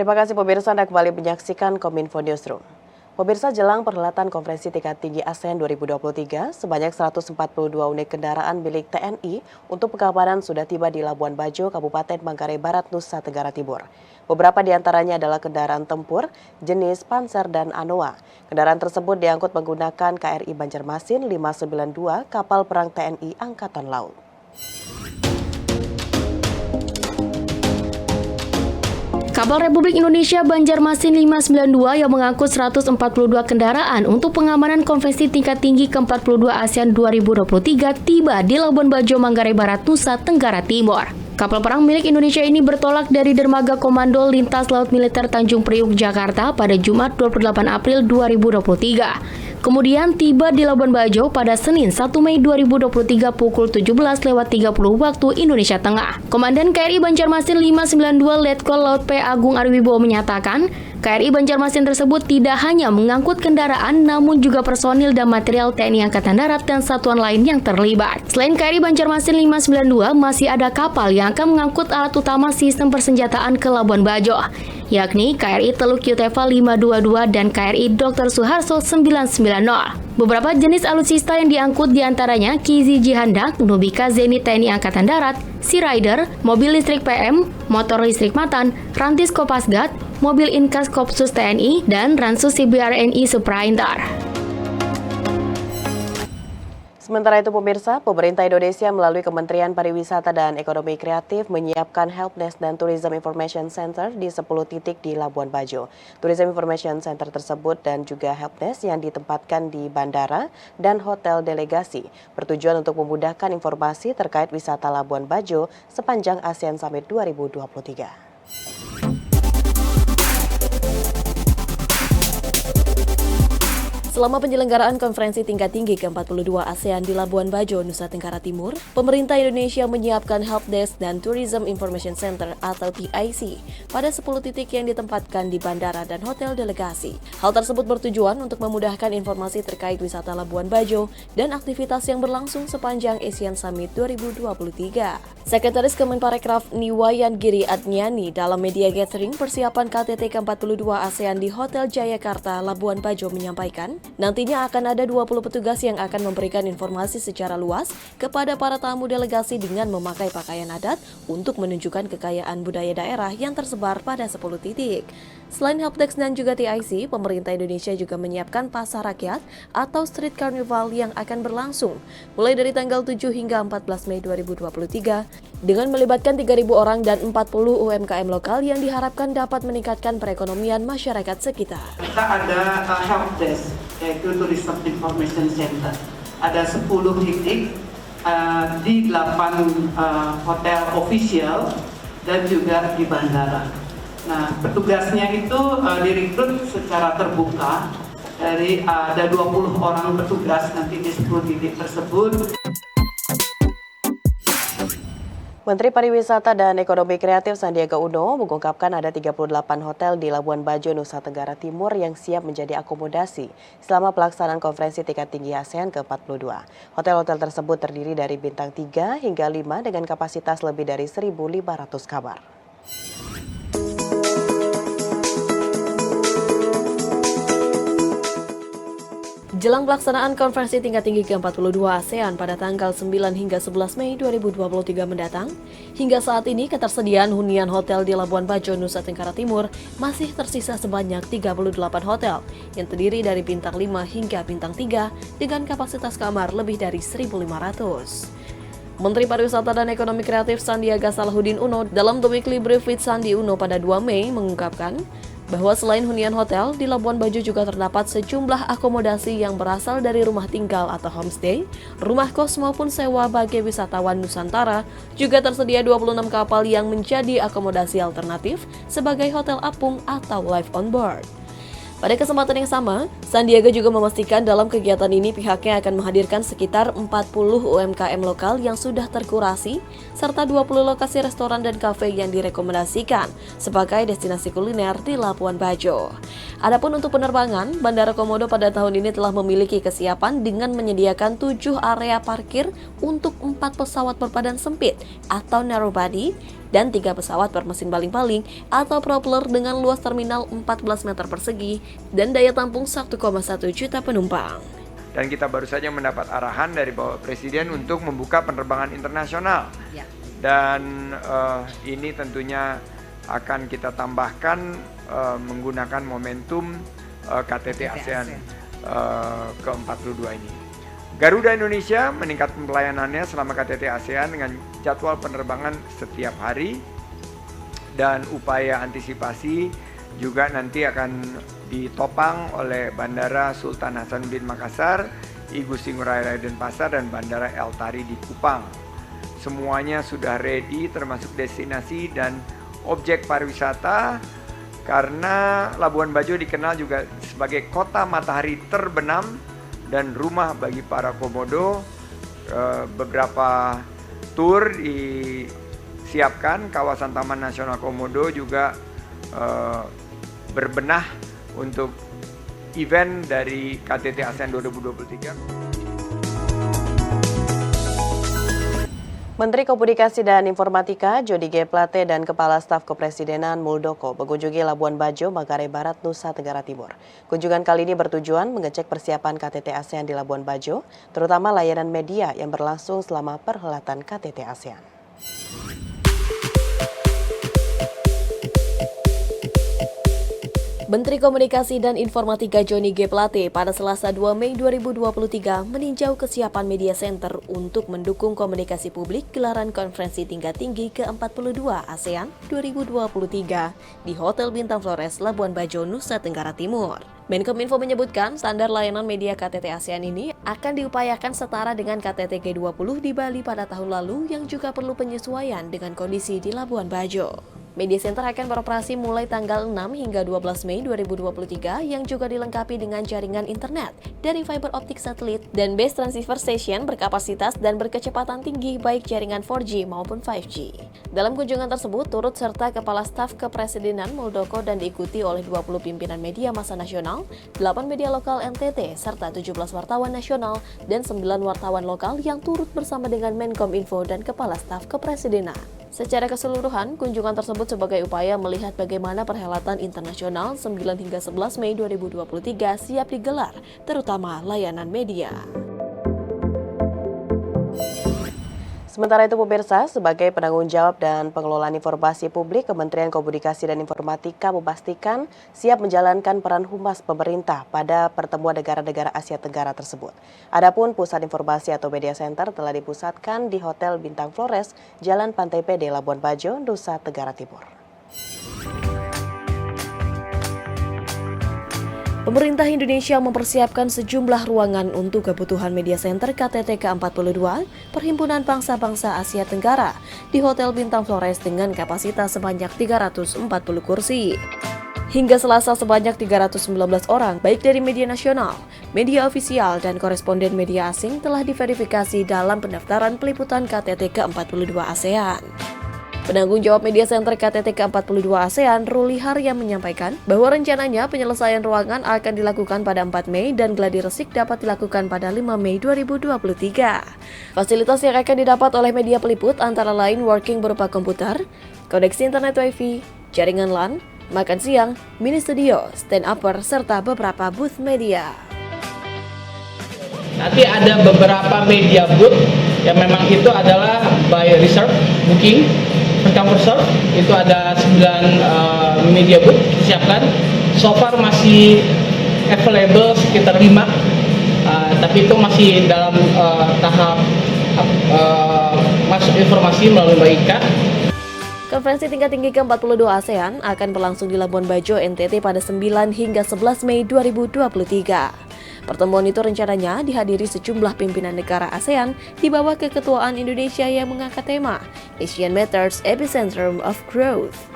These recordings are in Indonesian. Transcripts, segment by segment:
Terima kasih pemirsa, Anda kembali menyaksikan Kominfo Newsroom. Pemirsa, jelang perhelatan konferensi tingkat tinggi ASEAN 2023, sebanyak 142 unit kendaraan milik TNI untuk pengamanan sudah tiba di Labuan Bajo, Kabupaten Manggarai Barat, Nusa Tenggara Timur. Beberapa di antaranya adalah kendaraan tempur jenis Panzer dan Anoa. Kendaraan tersebut diangkut menggunakan KRI Banjarmasin 592, kapal perang TNI Angkatan Laut. Kapal Republik Indonesia Banjarmasin 592 yang mengangkut 142 kendaraan untuk pengamanan konferensi tingkat tinggi ke-42 ASEAN 2023 tiba di Labuan Bajo, Manggarai Barat, Nusa Tenggara Timur. Kapal perang milik Indonesia ini bertolak dari Dermaga Komando Lintas Laut Militer Tanjung Priuk, Jakarta pada Jumat 28 April 2023. Kemudian tiba di Labuan Bajo pada Senin 1 Mei 2023 pukul 17.30 waktu Indonesia Tengah. Komandan KRI Banjarmasin 592 Letkol Laut P. Agung Arwibowo menyatakan, KRI Banjarmasin tersebut tidak hanya mengangkut kendaraan namun juga personil dan material TNI Angkatan Darat dan satuan lain yang terlibat. Selain KRI Banjarmasin 592, masih ada kapal yang akan mengangkut alat utama sistem persenjataan ke Labuan Bajo, yakni KRI Teluk Yutefa 522 dan KRI Dr. Suharto 990. Beberapa jenis alutsista yang diangkut diantaranya Kizi Jihandak, Nubika Zenit TNI Angkatan Darat, Sea Rider, mobil listrik PM, motor listrik Matan, Rantis Kopasgat, mobil Inkas Kopsus TNI, dan Ransus CBRNI Suprainter. Sementara itu pemirsa, pemerintah Indonesia melalui Kementerian Pariwisata dan Ekonomi Kreatif menyiapkan Helpdesk dan Tourism Information Center di 10 titik di Labuan Bajo. Tourism Information Center tersebut dan juga Helpdesk yang ditempatkan di bandara dan hotel delegasi bertujuan untuk memudahkan informasi terkait wisata Labuan Bajo sepanjang ASEAN Summit 2023. Selama penyelenggaraan konferensi tingkat tinggi ke-42 ASEAN di Labuan Bajo, Nusa Tenggara Timur, pemerintah Indonesia menyiapkan Helpdesk dan Tourism Information Center atau TIC pada 10 titik yang ditempatkan di bandara dan hotel delegasi. Hal tersebut bertujuan untuk memudahkan informasi terkait wisata Labuan Bajo dan aktivitas yang berlangsung sepanjang ASEAN Summit 2023. Sekretaris Kemenparekraf Niwayan Giri Adnyani dalam media gathering persiapan KTT ke-42 ASEAN di Hotel Jayakarta, Labuan Bajo menyampaikan, nantinya akan ada 20 petugas yang akan memberikan informasi secara luas kepada para tamu delegasi dengan memakai pakaian adat untuk menunjukkan kekayaan budaya daerah yang tersebar pada 10 titik. Selain Helpdesk dan juga TIC, pemerintah Indonesia juga menyiapkan pasar rakyat atau Street Carnival yang akan berlangsung mulai dari tanggal 7 hingga 14 Mei 2023 dengan melibatkan 3.000 orang dan 40 UMKM lokal yang diharapkan dapat meningkatkan perekonomian masyarakat sekitar. Kita ada Helpdesk, yaitu Tourism Information Center. Ada 10 titik di 8 hotel official dan juga di bandara. Nah, petugasnya itu direkrut secara terbuka dari ada 20 orang petugas nanti di 10 titik tersebut. Menteri Pariwisata dan Ekonomi Kreatif Sandiaga Uno mengungkapkan ada 38 hotel di Labuan Bajo, Nusa Tenggara Timur yang siap menjadi akomodasi selama pelaksanaan konferensi tingkat tinggi ASEAN ke-42. Hotel-hotel tersebut terdiri dari bintang 3 hingga 5 dengan kapasitas lebih dari 1.500 kamar. Jelang pelaksanaan konferensi tingkat tinggi ke-42 ASEAN pada tanggal 9 hingga 11 Mei 2023 mendatang, hingga saat ini ketersediaan hunian hotel di Labuan Bajo, Nusa Tenggara Timur masih tersisa sebanyak 38 hotel yang terdiri dari bintang 5 hingga bintang 3 dengan kapasitas kamar lebih dari 1.500. Menteri Pariwisata dan Ekonomi Kreatif Sandiaga Salahuddin Uno dalam The Weekly Brief with Sandi Uno pada 2 Mei mengungkapkan bahwa selain hunian hotel, di Labuan Bajo juga terdapat sejumlah akomodasi yang berasal dari rumah tinggal atau homestay, rumah kos maupun sewa bagi wisatawan Nusantara. Juga tersedia 26 kapal yang menjadi akomodasi alternatif sebagai hotel apung atau live on board. Pada kesempatan yang sama, Sandiaga juga memastikan dalam kegiatan ini pihaknya akan menghadirkan sekitar 40 UMKM lokal yang sudah terkurasi, serta 20 lokasi restoran dan kafe yang direkomendasikan sebagai destinasi kuliner di Labuan Bajo. Adapun untuk penerbangan, Bandara Komodo pada tahun ini telah memiliki kesiapan dengan menyediakan 7 area parkir untuk 4 pesawat berbadan sempit atau narrow body dan 3 pesawat bermesin baling-baling atau propeller dengan luas terminal 14 meter persegi dan daya tampung 1,1 juta penumpang. Dan kita baru saja mendapat arahan dari Bapak Presiden untuk membuka penerbangan internasional. Dan ini tentunya akan kita tambahkan menggunakan momentum KTT ASEAN ke-42 ini. Garuda Indonesia meningkatkan pelayanannya selama KTT ASEAN dengan jadwal penerbangan setiap hari dan upaya antisipasi juga nanti akan ditopang oleh Bandara Sultan Hasanuddin Makassar, Igusti Ngurah Rai Denpasar, dan Bandara El Tari di Kupang. Semuanya sudah ready termasuk destinasi dan objek pariwisata karena Labuan Bajo dikenal juga sebagai kota matahari terbenam dan rumah bagi para komodo. Beberapa tur disiapkan, kawasan Taman Nasional Komodo juga berbenah untuk event dari KTT ASEAN 2023. Menteri Komunikasi dan Informatika Jody G. Plate dan Kepala Staf Kepresidenan Muldoko mengunjungi Labuan Bajo, Manggarai Barat, Nusa Tenggara Timur. Kunjungan kali ini bertujuan mengecek persiapan KTT ASEAN di Labuan Bajo, terutama layanan media yang berlangsung selama perhelatan KTT ASEAN. Menteri Komunikasi dan Informatika Jody G. Plate pada Selasa 2 Mei 2023 meninjau kesiapan media center untuk mendukung komunikasi publik gelaran konferensi tingkat tinggi ke-42 ASEAN 2023 di Hotel Bintang Flores, Labuan Bajo, Nusa Tenggara Timur. Menkominfo menyebutkan standar layanan media KTT ASEAN ini akan diupayakan setara dengan KTT G20 di Bali pada tahun lalu yang juga perlu penyesuaian dengan kondisi di Labuan Bajo. Media Center akan beroperasi mulai tanggal 6 hingga 12 Mei 2023 yang juga dilengkapi dengan jaringan internet dari fiber optik satelit dan base transceiver station berkapasitas dan berkecepatan tinggi baik jaringan 4G maupun 5G. Dalam kunjungan tersebut turut serta Kepala Staf Kepresidenan Muldoko dan diikuti oleh 20 pimpinan media massa nasional, 8 media lokal NTT, serta 17 wartawan nasional dan 9 wartawan lokal yang turut bersama dengan Menkominfo dan Kepala Staf Kepresidenan. Secara keseluruhan, kunjungan tersebut sebagai upaya melihat bagaimana perhelatan internasional 9 hingga 11 Mei 2023 siap digelar, terutama layanan media. Sementara itu pemirsa, sebagai penanggung jawab dan pengelolaan informasi publik, Kementerian Komunikasi dan Informatika memastikan siap menjalankan peran humas pemerintah pada pertemuan negara-negara Asia Tenggara tersebut. Adapun pusat informasi atau media center telah dipusatkan di Hotel Bintang Flores, Jalan Pantai PD, Labuan Bajo, Nusa Tenggara Timur. Pemerintah Indonesia mempersiapkan sejumlah ruangan untuk kebutuhan media center KTT ke-42 Perhimpunan Bangsa-Bangsa Asia Tenggara di Hotel Bintang Flores dengan kapasitas sebanyak 340 kursi. Hingga Selasa sebanyak 319 orang, baik dari media nasional, media ofisial, dan koresponden media asing telah diverifikasi dalam pendaftaran peliputan KTT ke-42 ASEAN. Penanggung jawab media center KTT ke-42 ASEAN, Ruli Harya menyampaikan bahwa rencananya penyelesaian ruangan akan dilakukan pada 4 Mei dan gladi resik dapat dilakukan pada 5 Mei 2023. Fasilitas yang akan didapat oleh media peliput antara lain working berupa komputer, koneksi internet WiFi, jaringan LAN, makan siang, mini studio, stand upper, serta beberapa booth media. Nanti ada beberapa media booth yang memang itu adalah by reserve booking. Come reserve itu ada 9 media booth disiapkan. So far masih available sekitar 5, tapi itu masih dalam tahap masuk informasi melalui Mbak Ika. Konferensi tingkat tinggi ke-42 ASEAN akan berlangsung di Labuan Bajo, NTT pada 9 hingga 11 Mei 2023. Pertemuan itu rencananya dihadiri sejumlah pimpinan negara ASEAN di bawah keketuaan Indonesia yang mengangkat tema Asian Matters Epicentrum of Growth.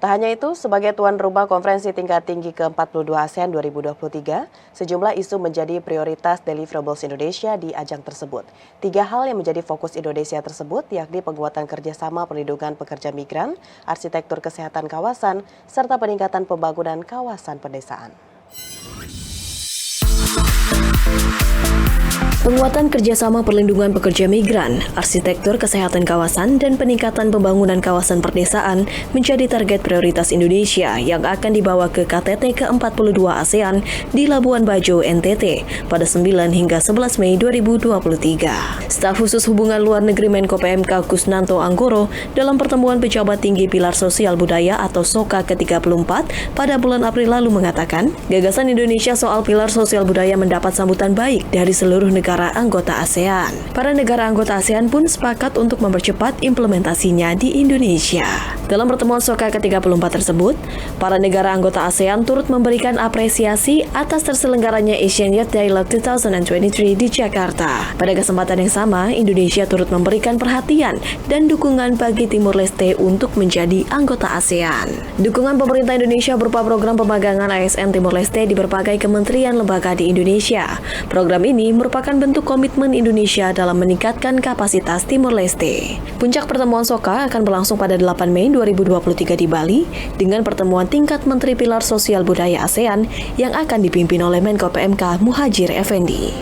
Tak hanya itu, sebagai tuan rumah konferensi tingkat tinggi ke-42 ASEAN 2023, sejumlah isu menjadi prioritas deliverables Indonesia di ajang tersebut. 3 hal yang menjadi fokus Indonesia tersebut yakni penguatan kerjasama perlindungan pekerja migran, arsitektur kesehatan kawasan, serta peningkatan pembangunan kawasan pedesaan. Penguatan kerjasama perlindungan pekerja migran, arsitektur kesehatan kawasan, dan peningkatan pembangunan kawasan perdesaan menjadi target prioritas Indonesia yang akan dibawa ke KTT ke-42 ASEAN di Labuan Bajo, NTT pada 9 hingga 11 Mei 2023. Staf khusus hubungan luar negeri Menko PMK Kusnanto Anggoro dalam pertemuan pejabat tinggi Pilar Sosial Budaya atau SOKA ke-34 pada bulan April lalu mengatakan, gagasan Indonesia soal Pilar Sosial Budaya mendapat sambutan baik dari seluruh negara anggota ASEAN. Para negara anggota ASEAN pun sepakat untuk mempercepat implementasinya di Indonesia. Dalam pertemuan SOKA ke-34 tersebut, para negara anggota ASEAN turut memberikan apresiasi atas terselenggaranya Asian Youth Dialogue 2023 di Jakarta. Pada kesempatan yang sama, Indonesia turut memberikan perhatian dan dukungan bagi Timur Leste untuk menjadi anggota ASEAN. Dukungan pemerintah Indonesia berupa program pemagangan ASN Timur Leste di berbagai kementerian lembaga di Indonesia. Program ini merupakan bentuk komitmen Indonesia dalam meningkatkan kapasitas Timur Leste. Puncak pertemuan SOKA akan berlangsung pada 8 Mei 2023 di Bali dengan pertemuan tingkat Menteri Pilar Sosial Budaya ASEAN yang akan dipimpin oleh Menko PMK Muhadjir Effendi.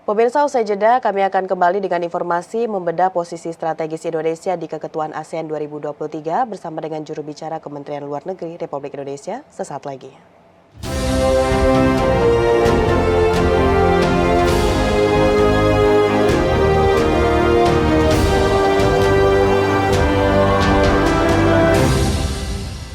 Pemirsa, usai jeda kami akan kembali dengan informasi membedah posisi strategis Indonesia di Keketuaan ASEAN 2023 bersama dengan juru bicara Kementerian Luar Negeri Republik Indonesia sesaat lagi.